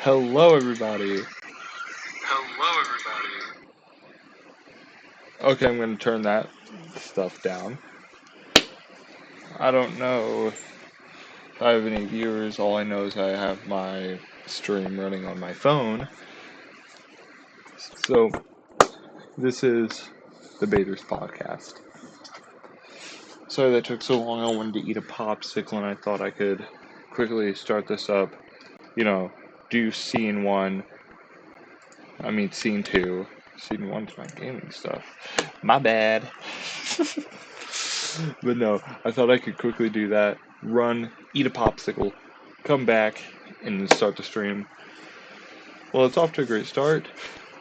Hello, everybody. Okay, I'm going to turn that stuff down. I don't know if I have any viewers. All I know is I have my stream running on my phone. So, this is the Baiters Podcast. Sorry that took so long. I wanted to eat a popsicle and I thought I could quickly start this up. Do scene 1. Scene 2. Scene 1's my gaming stuff. My bad. But no, I thought I could quickly do that. Run, eat a popsicle, come back, and start the stream. Well, it's off to a great start.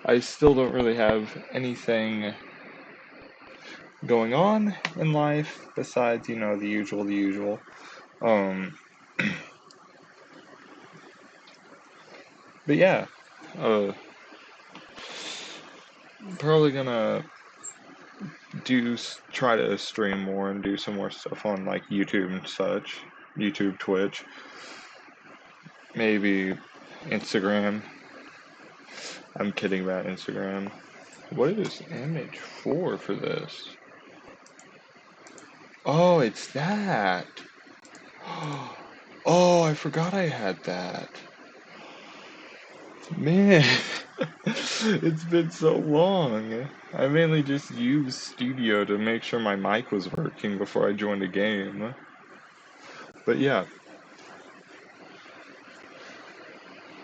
I still don't really have anything going on in life besides, the usual. But yeah, probably gonna try to stream more and do some more stuff on like YouTube and such. YouTube, Twitch, maybe Instagram. I'm kidding about Instagram. What is image 4 for this? Oh, it's that. Oh, I forgot I had that. Man, it's been so long. I mainly just used Studio to make sure my mic was working before I joined a game. But yeah.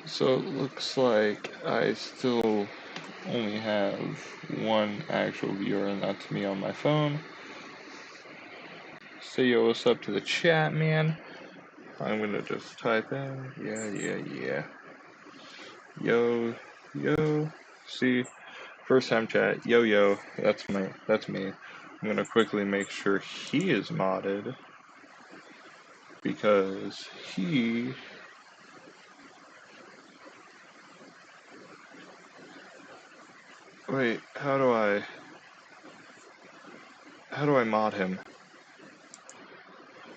So it looks like I still only have one actual viewer, and that's me on my phone. Say yo, what's up to the chat, man? I'm gonna just type in, yeah. Yo. See, first time chat, yo, that's me. I'm gonna quickly make sure he is modded, because he... Wait, how do I mod him?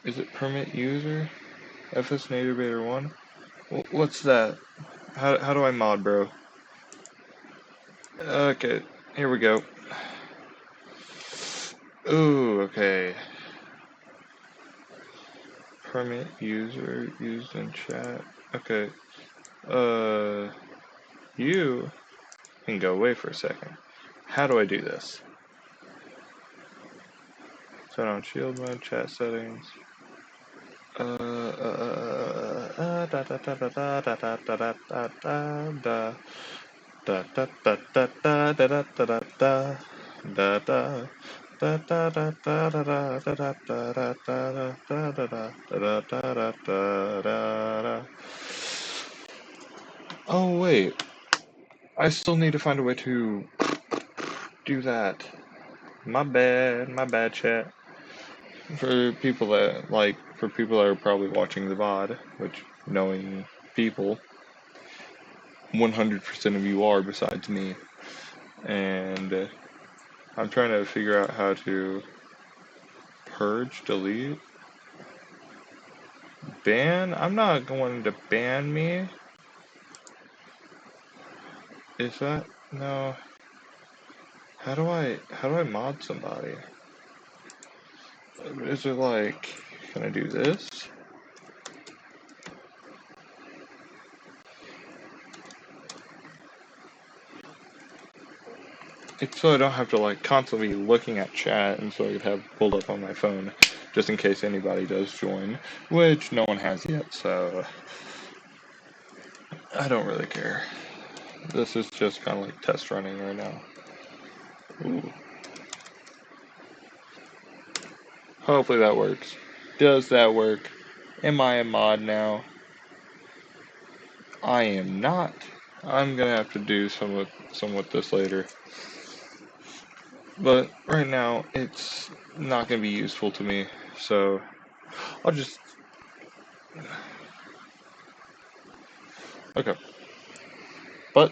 Is it permit user? FS Native Beta 1? What's that? How do I mod, bro? Okay, here we go. Ooh, okay. Permit user used in chat. Okay. You can go away for a second. How do I do this? Turn on shield mode, chat settings. Oh wait, I still need to find a way to do that. My bad, chat. For people that are probably watching the VOD, which, knowing people, 100% of you are besides me, and I'm trying to figure out how to purge, delete, ban. I'm not going to ban me. Is that no? How do I mod somebody? Is it like, can I do this? It's so I don't have to like constantly be looking at chat, and so I could have pulled up on my phone just in case anybody does join, which no one has yet, so I don't really care. This is just kind of like test running right now. Ooh. Hopefully that works. Does that work? Am I a mod now? I am not. I'm gonna have to do some with this later. But right now, it's not gonna be useful to me, so I'll just... Okay. But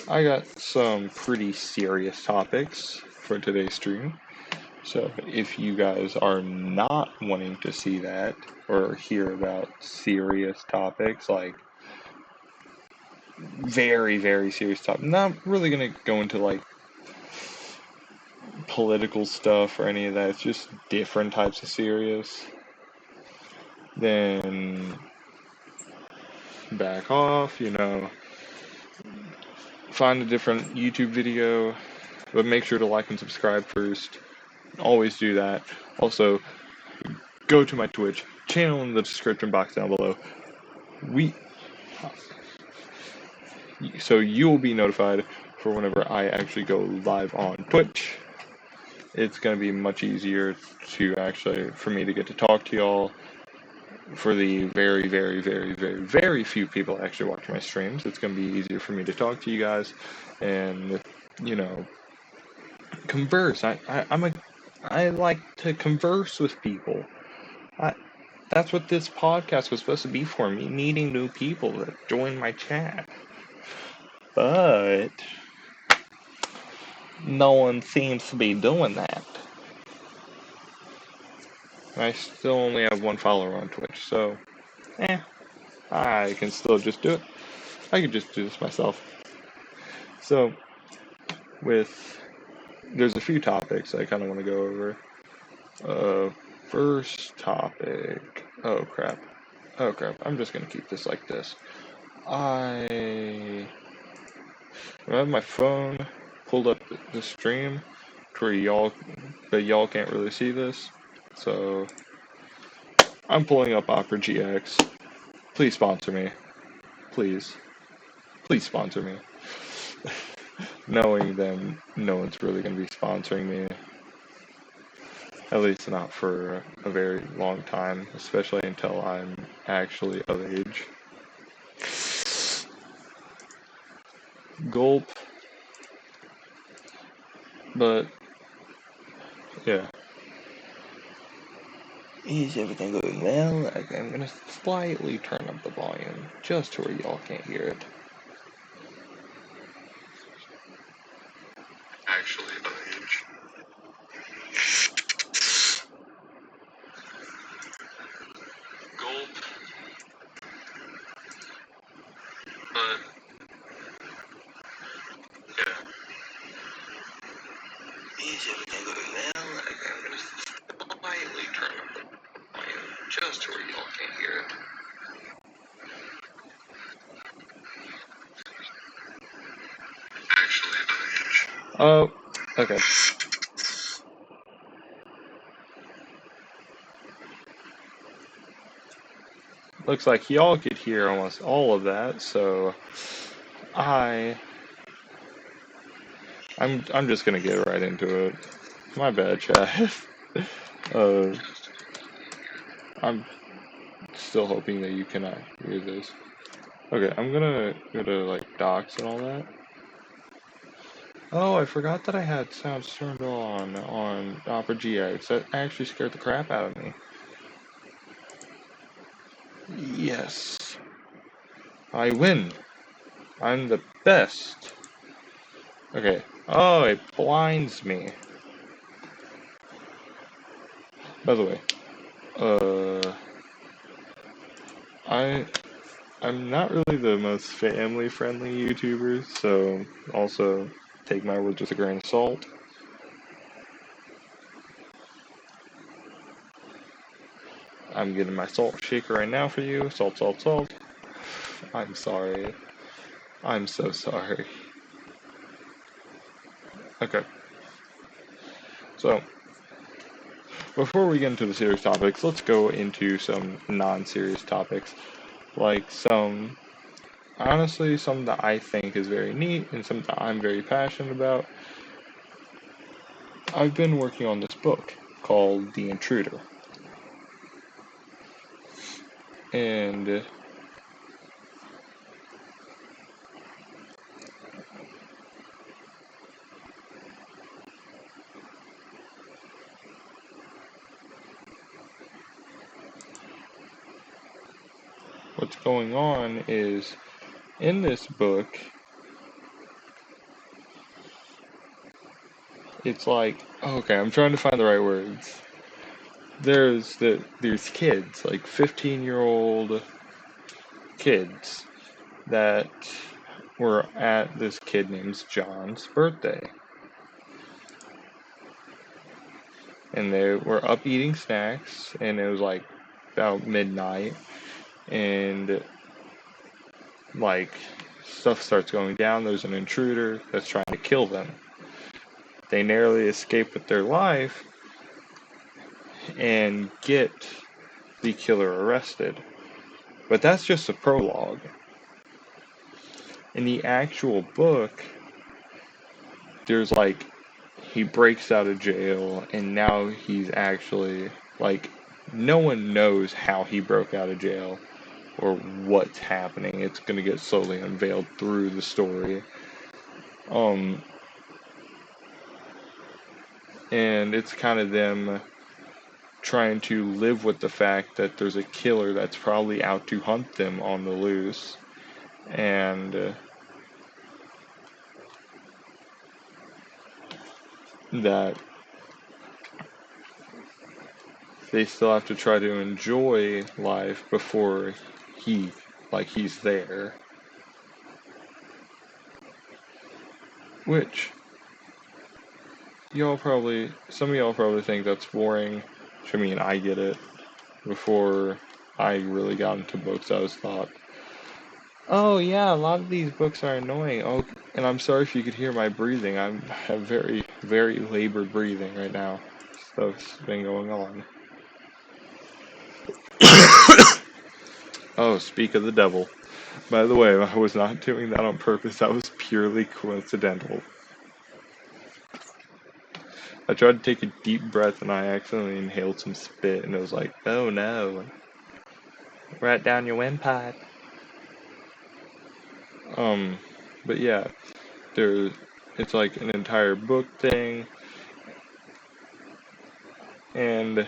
I got some pretty serious topics for today's stream. So if you guys are not wanting to see that or hear about serious topics, like very, very serious topics, not really going to go into like political stuff or any of that, it's just different types of serious, then back off, find a different YouTube video, but make sure to like and subscribe first. Always do that. Also, go to my Twitch channel in the description box down below. So you will be notified for whenever I actually go live on Twitch. It's going to be much easier for me to get to talk to y'all. For the very, very, very, very, very few people actually watch my streams, it's going to be easier for me to talk to you guys and, converse. I like to converse with people. That's what this podcast was supposed to be for, me meeting new people that join my chat. But no one seems to be doing that. I still only have one follower on Twitch, so, I can still just do it. I can just do this myself. So, there's a few topics I kind of want to go over. First topic, oh crap, I'm just going to keep this like this. I have my phone pulled up the stream to where y'all can't really see this, so I'm pulling up Opera GX. Please sponsor me. Please sponsor me. Knowing them, no one's really going to be sponsoring me. At least not for a very long time, especially until I'm actually of age. Gulp. But, yeah. Is everything going well? Okay, I'm gonna slightly turn up the volume, just to where y'all can't hear it. Actually of age. Gulp. But, yeah. Is everything going well? Okay, I'm gonna slightly turn up the volume, just to where y'all can't hear it. Actually of age. Oh, okay. Looks like y'all could hear almost all of that, so I'm just gonna get right into it. My bad, chat. I'm still hoping that you cannot hear this. Okay, I'm gonna go to like docs and all that. Oh, I forgot that I had sounds turned on Opera GX. That actually scared the crap out of me. Yes. I win. I'm the best. Okay. Oh, it blinds me. By the way, I'm not really the most family-friendly YouTuber, so also take my words with a grain of salt. I'm getting my salt shaker right now for you. Salt, salt, salt. I'm sorry. I'm so sorry. Okay. So, before we get into the serious topics, let's go into some non-serious topics. Like honestly, some that I think is very neat and some that I'm very passionate about. I've been working on this book called The Intruder. And what's going on is, in this book, it's like, okay, I'm trying to find the right words. There's kids, like 15-year-old kids that were at this kid named John's birthday. And they were up eating snacks, and it was like about midnight, and like stuff starts going down. There's an intruder that's trying to kill them. They narrowly escape with their life and get the killer arrested. But that's just a prologue. In the actual book, there's like, he breaks out of jail, and now he's actually, like, no one knows how he broke out of jail or what's happening. It's going to get slowly unveiled through the story. And it's kind of them trying to live with the fact that there's a killer that's probably out to hunt them on the loose. And that they still have to try to enjoy life before he's there. Which, some of y'all probably think that's boring. I mean, I get it. Before I really got into books, I was thought, oh yeah, a lot of these books are annoying. Oh, and I'm sorry if you could hear my breathing. I have very, very labored breathing right now. Stuff's been going on. Oh, speak of the devil. By the way, I was not doing that on purpose. That was purely coincidental. I tried to take a deep breath and I accidentally inhaled some spit, and it was like, oh no. Right down your windpipe. But yeah, it's like an entire book thing. And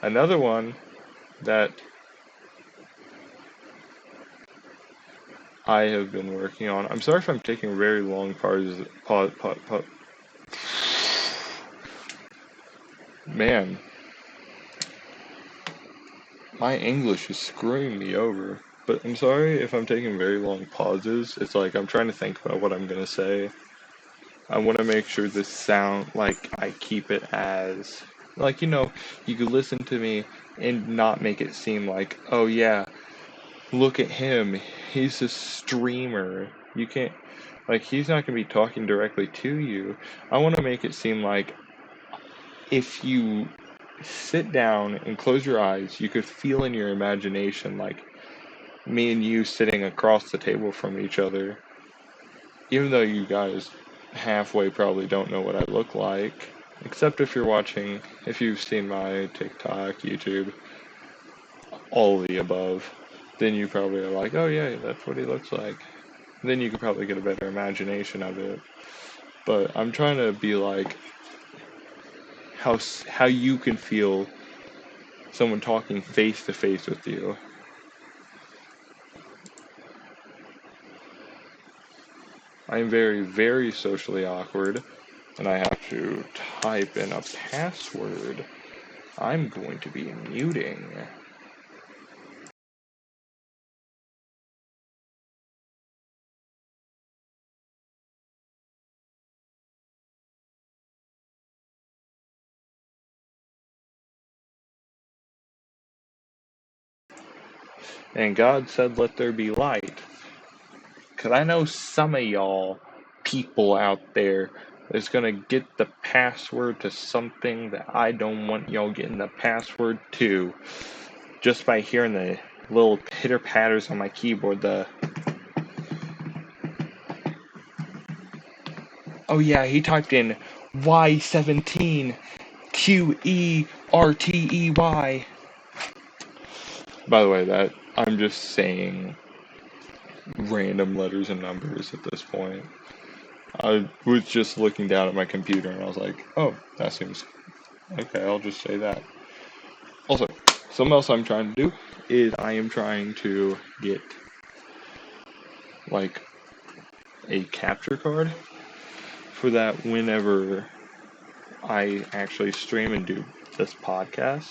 another one that I have been working on. I'm sorry if I'm taking very long pauses. Man, my English is screwing me over. But I'm sorry if I'm taking very long pauses. It's like I'm trying to think about what I'm gonna say. I want to make sure this sound, like, I keep it as, like, you could listen to me and not make it seem like, oh yeah, look at him, he's a streamer. You can't, like, he's not going to be talking directly to you. I want to make it seem like if you sit down and close your eyes, you could feel in your imagination, like, me and you sitting across the table from each other. Even though you guys halfway probably don't know what I look like, except if you've seen my TikTok, YouTube, all of the above, then you probably are like, oh yeah, that's what he looks like. Then you could probably get a better imagination of it. But I'm trying to be like how you can feel someone talking face to face with you. I am very, very socially awkward, and I have to type in a password. I'm going to be muting. And God said, let there be light. Because I know some of y'all people out there is going to get the password to something that I don't want y'all getting the password to. Just by hearing the little pitter patters on my keyboard, oh yeah, he typed in Y17 QERTEY. By the way, that I'm just saying random letters and numbers at this point. I was just looking down at my computer and I was like, oh, that seems okay, I'll just say that. Also, something else I'm trying to do is I am trying to get like a capture card for that whenever I actually stream and do this podcast.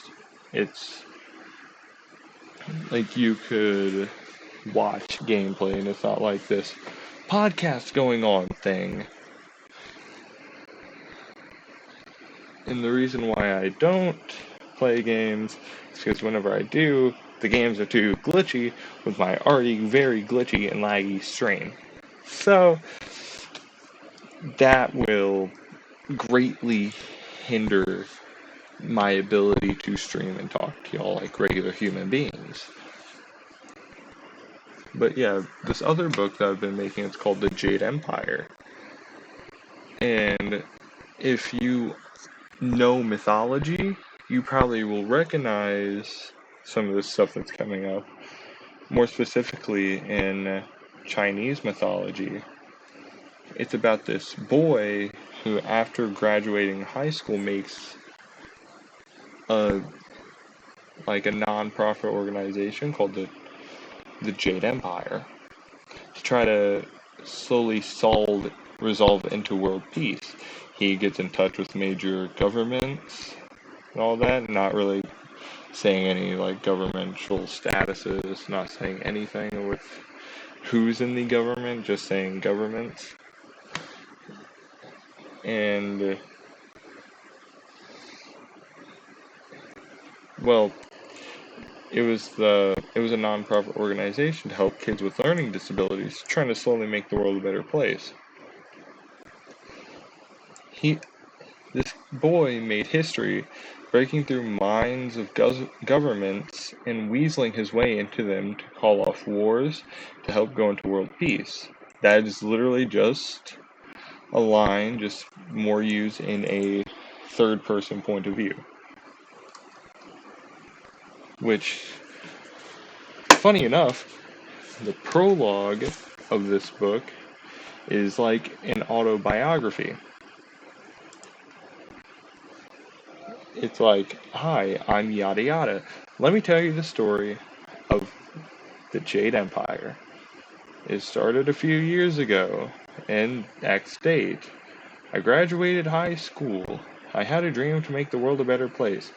It's like you could watch gameplay, and it's not like this podcast going on thing. And the reason why I don't play games is because whenever I do, the games are too glitchy with my already very glitchy and laggy stream. So that will greatly hinder my ability to stream and talk to y'all like regular human beings. But yeah, this other book that I've been making, it's called The Jade Empire. And if you know mythology, you probably will recognize some of the stuff that's coming up. More specifically in Chinese mythology, it's about this boy who, after graduating high school, makes a non-profit organization called the Jade Empire to try to slowly resolve into world peace. He gets in touch with major governments and all that, not really saying any like governmental statuses, not saying anything with who's in the government, just saying governments. And well, it was a non-profit organization to help kids with learning disabilities, trying to slowly make the world a better place. This boy made history, breaking through minds of governments and weaseling his way into them to call off wars to help go into world peace. That is literally just a line, just more used in a third-person point of view. Which, funny enough, the prologue of this book is like an autobiography. It's like, hi, I'm yada yada. Let me tell you the story of the Jade Empire. It started a few years ago in X date. I graduated high school. I had a dream to make the world a better place.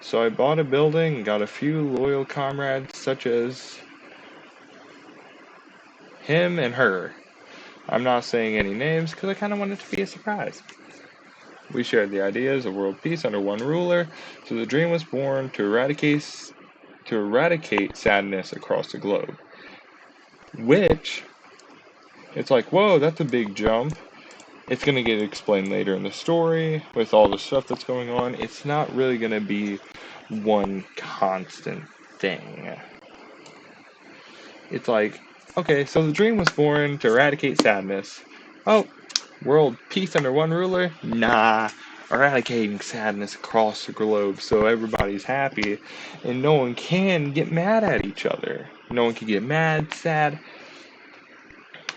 So I bought a building and got a few loyal comrades such as him and her. I'm not saying any names because I kind of want it to be a surprise. We shared the ideas of world peace under one ruler, so the dream was born to eradicate sadness across the globe. Which, it's like, whoa, that's a big jump. It's going to get explained later in the story with all the stuff that's going on. It's not really going to be one constant thing. It's like, okay, so the dream was born to eradicate sadness. Oh, world peace under one ruler? Nah, eradicating sadness across the globe so everybody's happy and no one can get mad at each other. No one can get mad, sad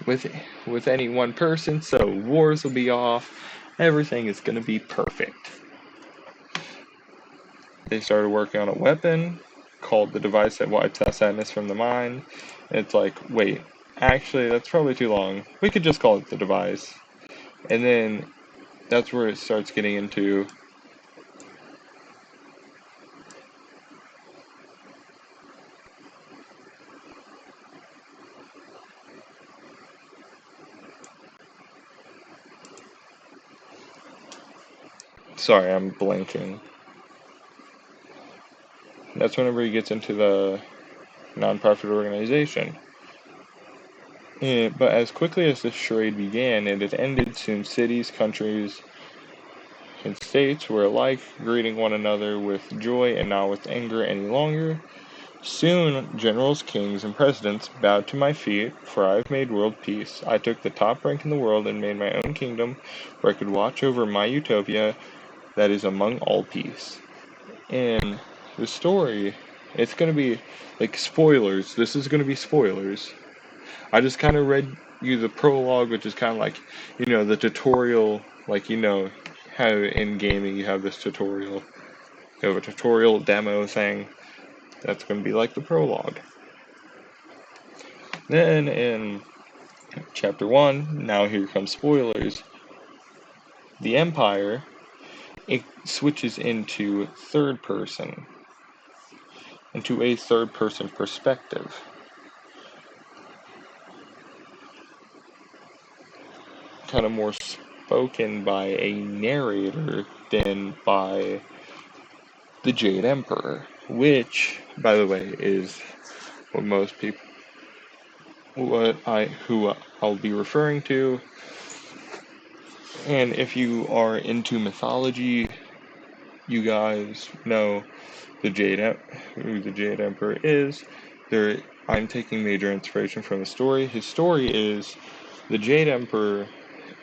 with any one person, so wars will be off. Everything is going to be perfect. They started working on a weapon called the device that wipes out sadness from the mind. And it's like, wait, actually, that's probably too long. We could just call it the device. And then that's where it starts getting into sorry, I'm blanking. That's whenever he gets into the non-profit organization. But as quickly as this charade began, it had ended. Soon cities, countries, and states were alike, greeting one another with joy and not with anger any longer. Soon generals, kings, and presidents bowed to my feet, for I have made world peace. I took the top rank in the world and made my own kingdom, where I could watch over my utopia that is among all peace. And the story, it's going to be, like, spoilers. This is going to be spoilers. I just kind of read you the prologue, which is kind of like, the tutorial, like, how in gaming you have this tutorial. You have a tutorial demo thing. That's going to be like the prologue. Then in chapter 1, now here comes spoilers. The Empire it switches into third person, into a third person perspective. Kind of more spoken by a narrator than by the Jade Emperor, which, by the way, is what most people, who I'll be referring to. And if you are into mythology, you guys know who the Jade Emperor is. I'm taking major inspiration from his story. His story is the Jade Emperor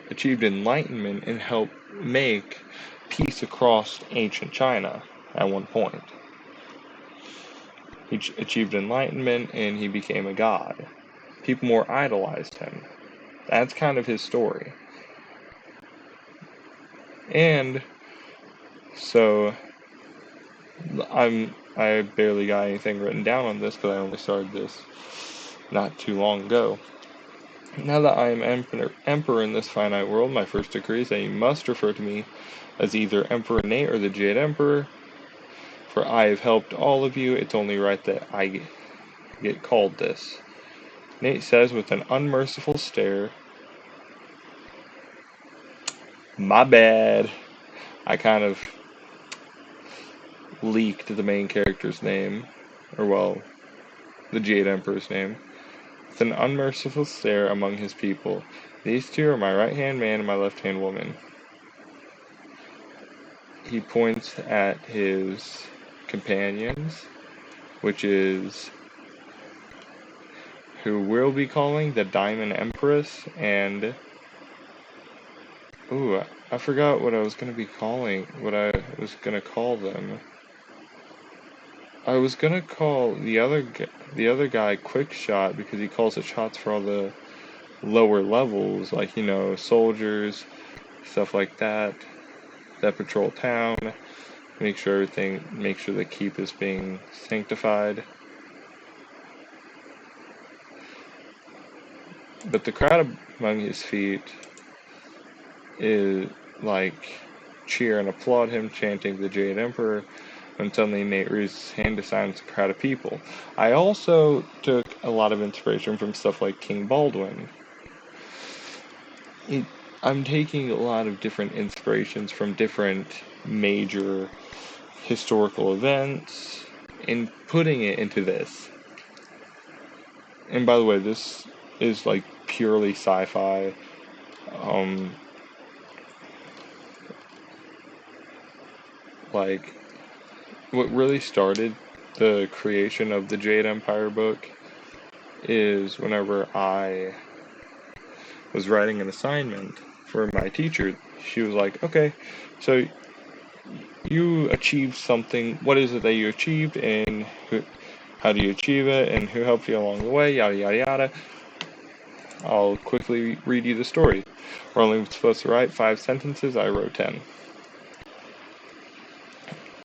achieved enlightenment and helped make peace across ancient China at one point. He achieved enlightenment and he became a god. People more idolized him. That's kind of his story. And so I barely got anything written down on this because I only started this not too long ago. Now that I am emperor in this finite world, my first decree is that you must refer to me as either Emperor Nate or the Jade Emperor, for I have helped all of you. It's only right that I get called this. Nate says with an unmerciful stare. My bad. I kind of leaked the main character's name, the Jade Emperor's name. With an unmerciful stare among his people. These two are my right-hand man and my left-hand woman. He points at his companions, which is who we'll be calling the Diamond Empress, and I forgot what I was going to be calling, what I was going to call them. I was going to call the other guy Quick Shot because he calls the shots for all the lower levels, like, soldiers, stuff like that patrol town, make sure the keep is being sanctified. But the crowd among his feet is cheer and applaud him, chanting the Jade Emperor, and suddenly Nate raises his hand to silence a crowd of people. I also took a lot of inspiration from stuff like King Baldwin. I'm taking a lot of different inspirations from different major historical events and putting it into this. And by the way, this is purely sci-fi. What really started the creation of the Jade Empire book is whenever I was writing an assignment for my teacher. She was like, okay, so you achieved something. What is it that you achieved, and how do you achieve it, and who helped you along the way, yada, yada, yada. I'll quickly read you the story. We're only supposed to write 5 sentences. I wrote 10.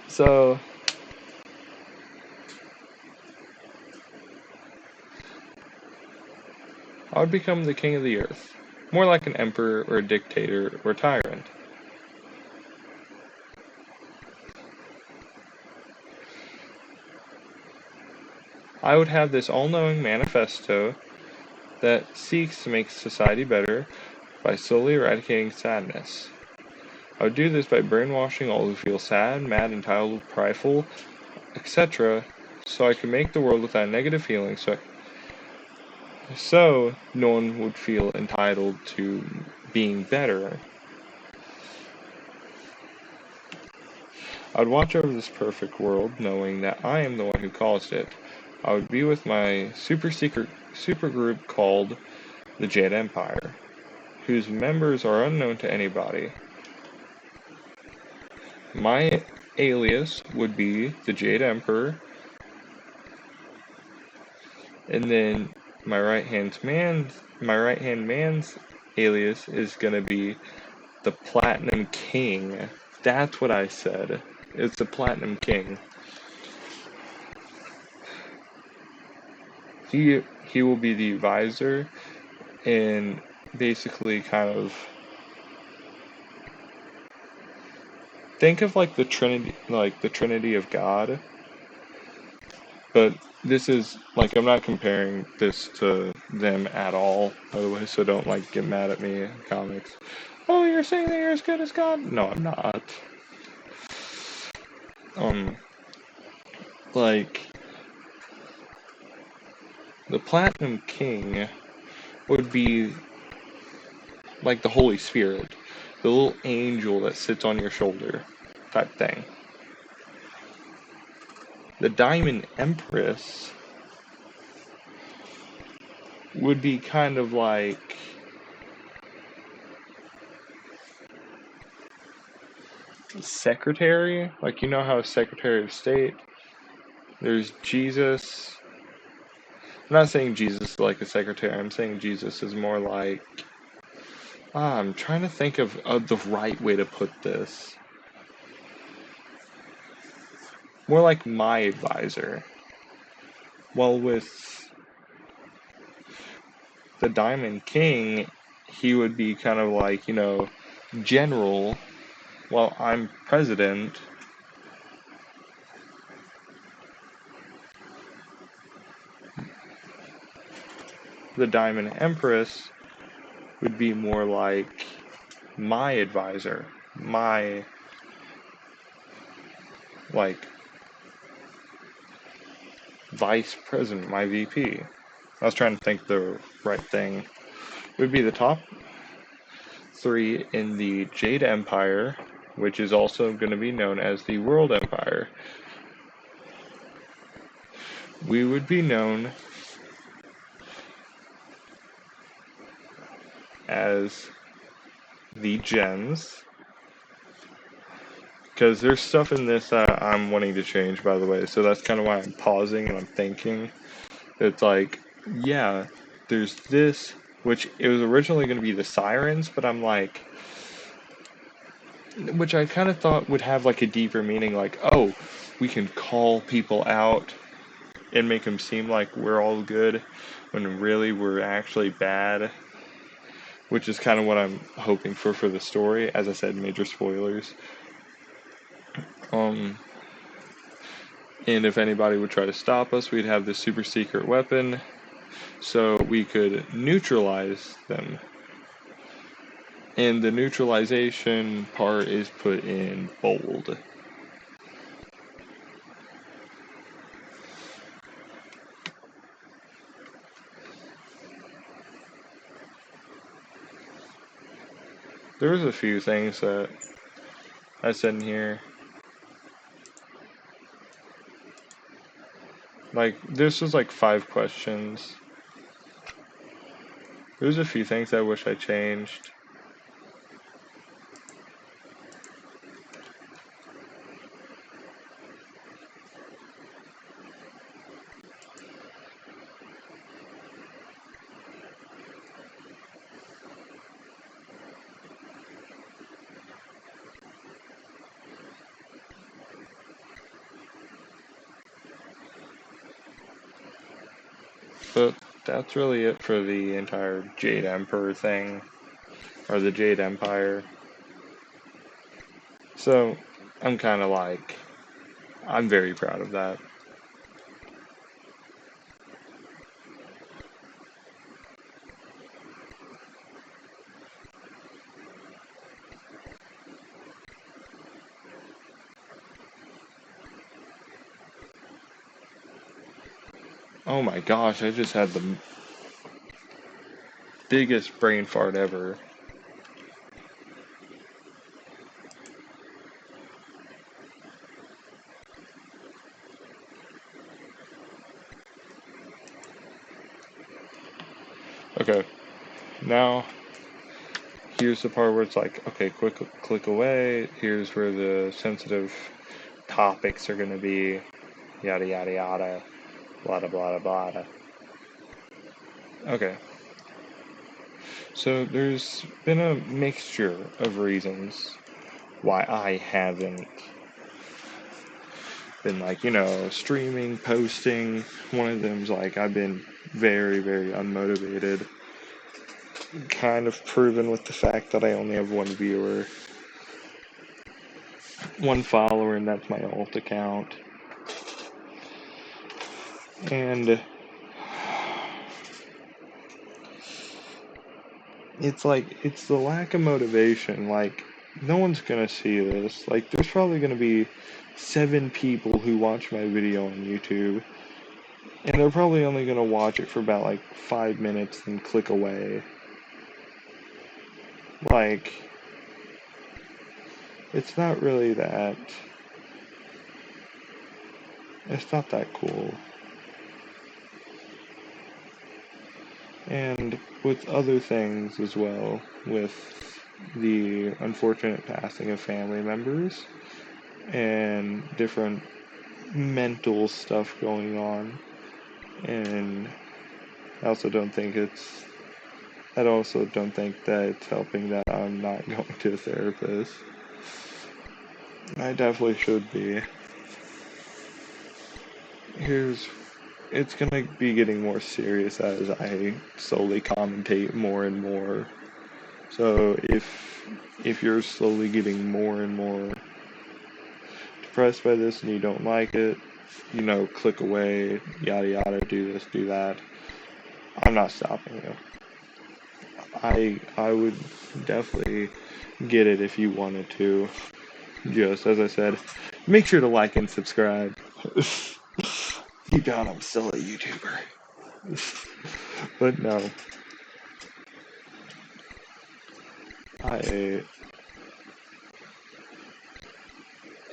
So, I would become the king of the earth. More like an emperor or a dictator or tyrant. I would have this all-knowing manifesto that seeks to make society better by slowly eradicating sadness. I would do this by brainwashing all who feel sad, mad, entitled, prideful, etc., so I could make the world without negative feelings, so no one would feel entitled to being better. I would watch over this perfect world, knowing that I am the one who caused it. I would be with my super group called the Jade Empire, whose members are unknown to anybody. My alias would be the Jade Emperor, and then my right-hand man's alias is gonna be the Platinum King. That's what I said. It's the Platinum King. He will be the advisor and basically kind of think of like the Trinity of God, but this is like I'm not comparing this to them at all, by the way, so don't like get mad at me in comics. Oh, you're saying that you're as good as God? No, I'm not. Um, like the Platinum King would be like the Holy Spirit, the little angel that sits on your shoulder, type thing. The Diamond Empress would be kind of like secretary, like you know how a Secretary of State, there's Jesus. I'm not saying Jesus is like a secretary, I'm saying Jesus is more like, I'm trying to think of the right way to put this. More like my advisor. Well, with the Diamond King, he would be kind of like, general, while I'm president. The Diamond Empress would be more like my advisor, my, like, vice president, my VP. I was trying to think the right thing. It would be the top 3 in the Jade Empire, which is also going to be known as the World Empire. We would be known as the Gens, because there's stuff in this that I'm wanting to change, by the way, so that's kind of why I'm pausing and I'm thinking. It's like, yeah, there's this, which it was originally going to be the Sirens, but I'm like, which I kind of thought would have like a deeper meaning, like, oh, we can call people out and make them seem like we're all good when really we're actually bad, which is kind of what I'm hoping for the story. As I said, major spoilers. And if anybody would try to stop us, we'd have this super secret weapon, so we could neutralize them. And the neutralization part is put in bold. There was a few things that I said in here. Like, this was like 5 questions. There's a few things I wish I changed. But that's really it for the entire Jade Emperor thing, or the Jade Empire. So, I'm kind of like, I'm very proud of that. Oh my gosh, I just had the biggest brain fart ever. Okay, now here's the part where it's like, okay, click away. Here's where the sensitive topics are gonna be, yada yada yada, blah blah blah blah. Okay, so there's been a mixture of reasons why I haven't been like, streaming, posting. One of them's like I've been very, very unmotivated. Kind of proven with the fact that I only have 1 viewer. one follower, and that's my alt account. And it's the lack of motivation. Like, no one's gonna see this. Like, there's probably gonna be 7 people who watch my video on YouTube, and they're probably only gonna watch it for about like 5 minutes and click away. Like, it's not really that. It's not that cool. And with other things as well, with the unfortunate passing of family members and different mental stuff going on. And I also don't think that it's helping that I'm not going to a therapist. I definitely should be. It's gonna be getting more serious as I slowly commentate more and more. So if you're slowly getting more and more depressed by this and you don't like it, click away, yada yada, do this, do that. I'm not stopping you. I would definitely get it if you wanted to. Just as I said, make sure to like and subscribe. Deep down, I'm still a YouTuber. But no.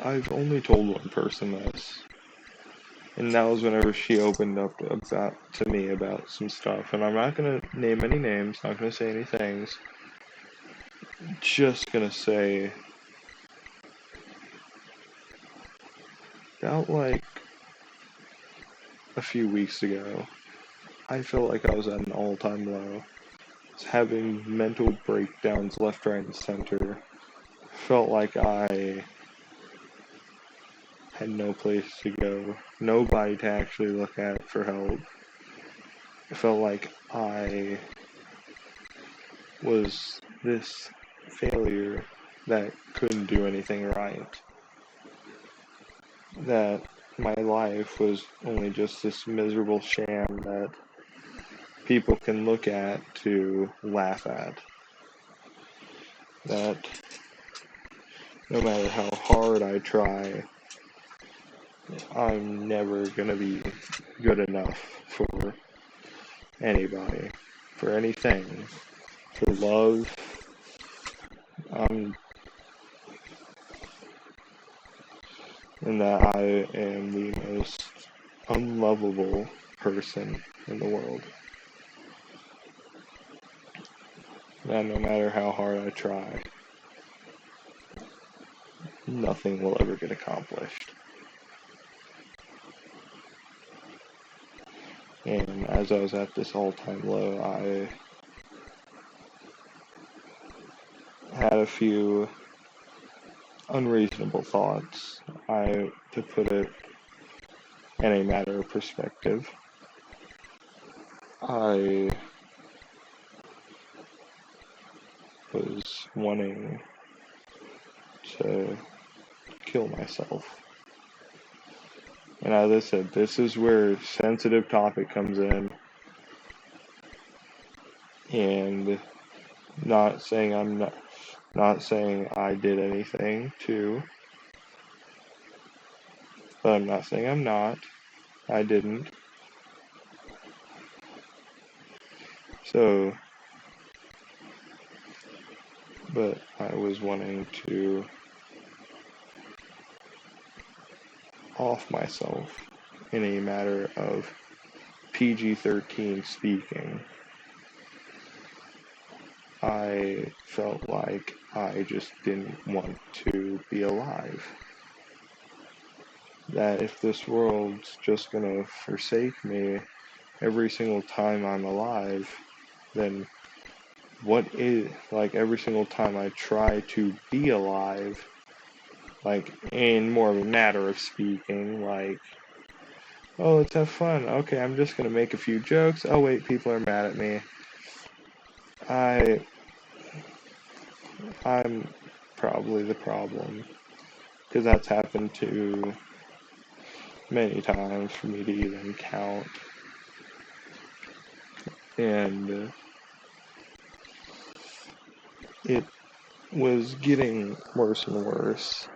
I've only told one person this. And that was whenever she opened up to me about some stuff. And I'm not going to name any names, not going to say any things. Just going to say, about like a few weeks ago, I felt like I was at an all-time low. I was having mental breakdowns left, right, and center. Felt like I had no place to go, nobody to actually look at for help. I felt like I was this failure that couldn't do anything right. That my life was only just this miserable sham that people can look at to laugh at. That no matter how hard I try, I'm never gonna be good enough for anybody, for anything, for love. And that I am the most unlovable person in the world. That no matter how hard I try, nothing will ever get accomplished. And as I was at this all-time low, I had a few unreasonable thoughts. To put it in a matter of perspective, I was wanting to kill myself. And as I said, this is where sensitive topic comes in. And not saying I did anything to, but I'm not saying I'm not. I didn't. So, but I was wanting to off myself in a matter of PG-13 speaking. I felt like I just didn't want to be alive. That if this world's just gonna forsake me every single time I'm alive, then what is, like, every single time I try to be alive, like, in more of a matter of speaking, like, oh, let's have fun. Okay, I'm just gonna make a few jokes. Oh, wait, people are mad at me. I'm probably the problem. because that's happened to many times for me to even count. And it was getting worse and worse.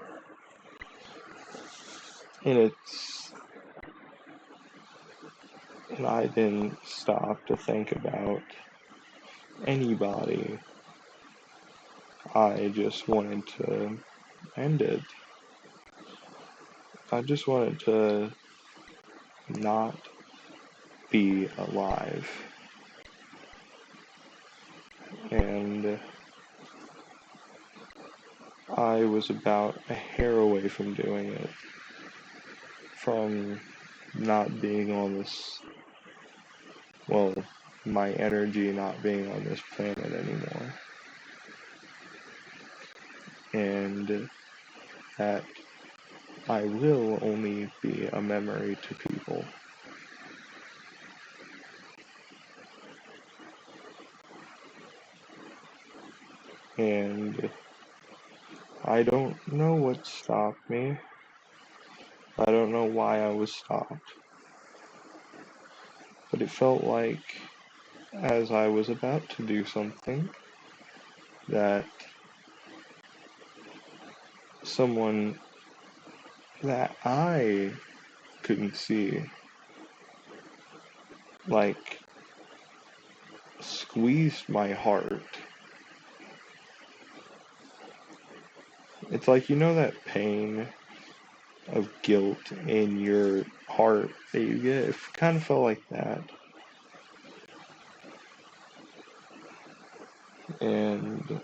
And I didn't stop to think about anybody. I just wanted to end it. I just wanted to not be alive. And I was about a hair away from doing it. From not being on this, well, my energy not being on this planet anymore. And that I will only be a memory to people. And I don't know what stopped me. I don't know why I was stopped. But it felt like as I was about to do something that someone that I couldn't see, like, squeezed my heart. It's like, you know that pain of guilt in your heart that you get? It kind of felt like that. And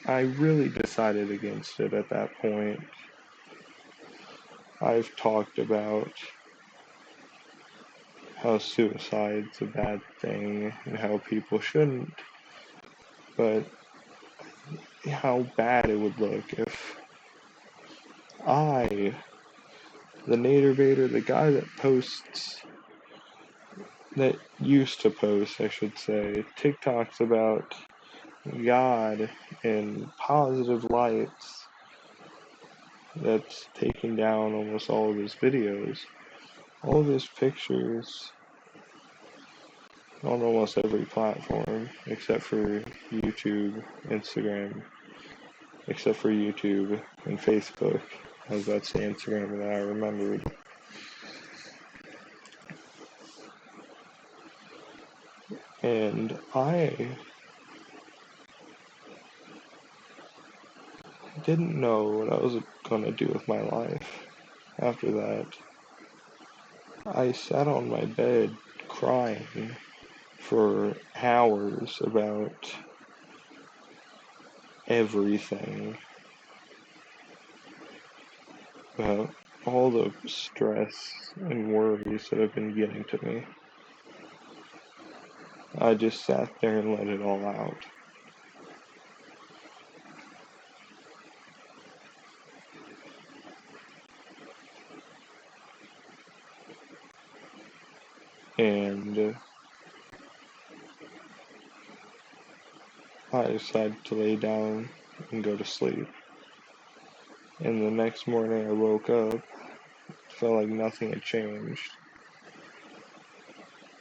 I really decided against it at that point. I've talked about how suicide's a bad thing and how people shouldn't, but how bad it would look if I, the Nader Vader, the guy that used to post, I should say, TikToks about God and positive lights, that's taking down almost all of his videos, all of his pictures on almost every platform except for YouTube, Instagram, except for YouTube and Facebook. I was about to say Instagram that I remembered. And I didn't know what I was gonna do with my life after that. I sat on my bed crying for hours about everything, about all the stress and worries that have been getting to me. I just sat there and let it all out. And I decided to lay down and go to sleep. And the next morning I woke up, felt like nothing had changed.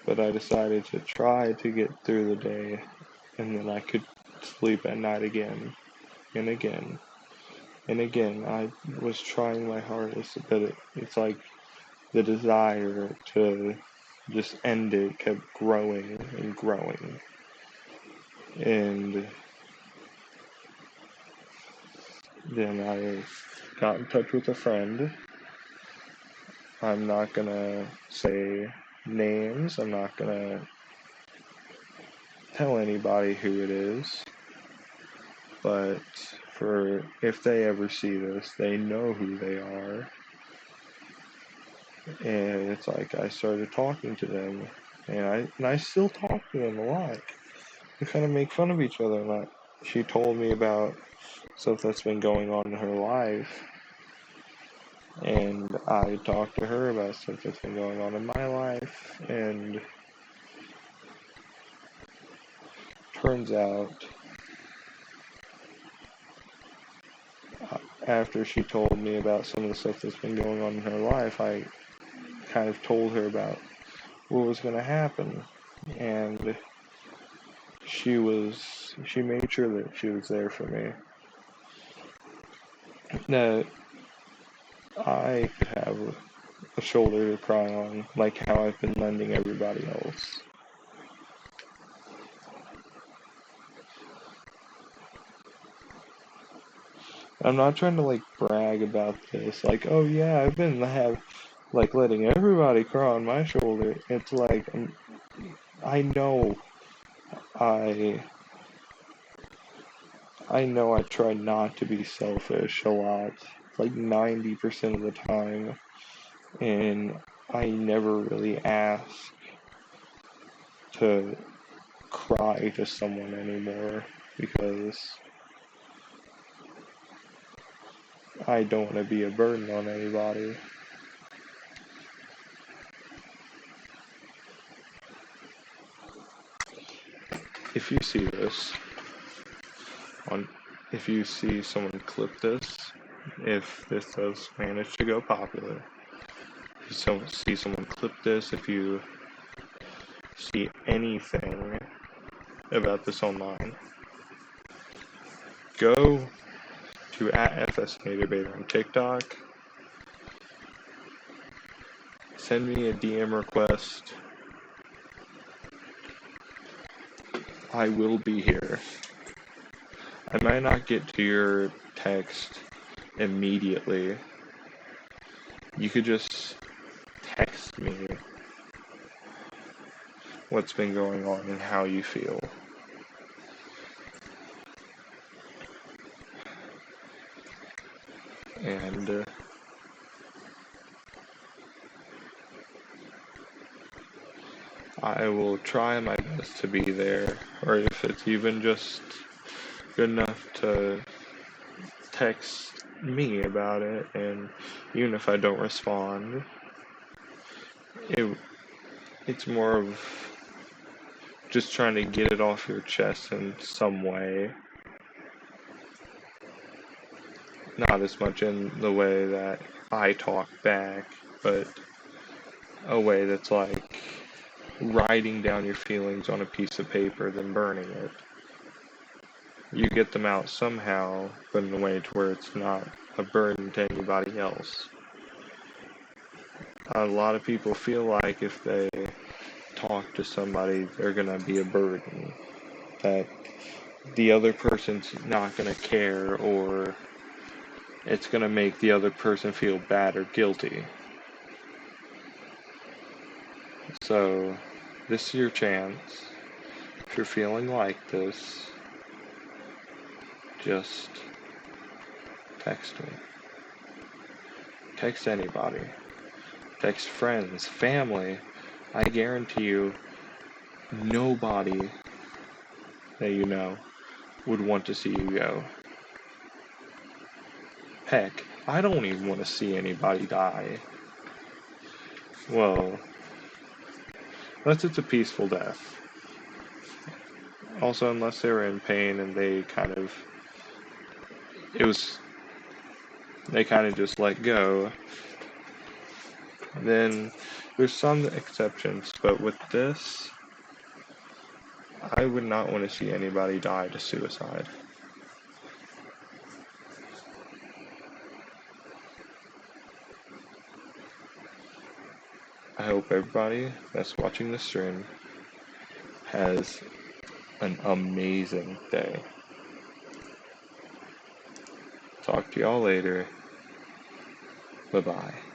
But I decided to try to get through the day, and then I could sleep at night again, and again, and again. I was trying my hardest, but it's like the desire to just end it kept growing and growing. And then I got in touch with a friend. I'm not gonna say names, I'm not gonna tell anybody who it is, but for if they ever see this, they know who they are. And it's like I started talking to them, and I still talk to them a lot. We kind of make fun of each other a lot. She told me about stuff that's been going on in her life, and I talked to her about stuff that's been going on in my life, and turns out after she told me about some of the stuff that's been going on in her life, I kind of told her about what was going to happen. And she made sure that she was there for me. That I could have a shoulder to cry on, like how I've been lending everybody else. I'm not trying to like brag about this, like, oh yeah, I've been letting everybody cry on my shoulder. It's like, I know I I try not to be selfish a lot, like 90% of the time, and I never really ask to cry to someone anymore because I don't want to be a burden on anybody. If you see this if you see someone clip this, if this does manage to go popular, if you see someone clip this, if you see anything about this online, go to @FSNadebater on TikTok, send me a DM request. I will be here. I might not get to your text immediately. You could just text me what's been going on and how you feel. And I will try my best to be there, or if it's even just good enough to text me about it, and even if I don't respond, it's more of just trying to get it off your chest in some way. Not as much in the way that I talk back, but a way that's like writing down your feelings on a piece of paper, then burning it. You get them out somehow, but in a way to where it's not a burden to anybody else. A lot of people feel like if they talk to somebody, they're gonna be a burden. That the other person's not gonna care, or it's gonna make the other person feel bad or guilty. So, this is your chance. If you're feeling like this, just text me. Text anybody. Text friends, family. I guarantee you, nobody that you know would want to see you go. Heck, I don't even want to see anybody die. Well, unless it's a peaceful death. Also, unless they were in pain and they kind of just let go. Then there's some exceptions, but with this, I would not want to see anybody die to suicide. I hope everybody that's watching this stream has an amazing day. Talk to y'all later. Bye-bye.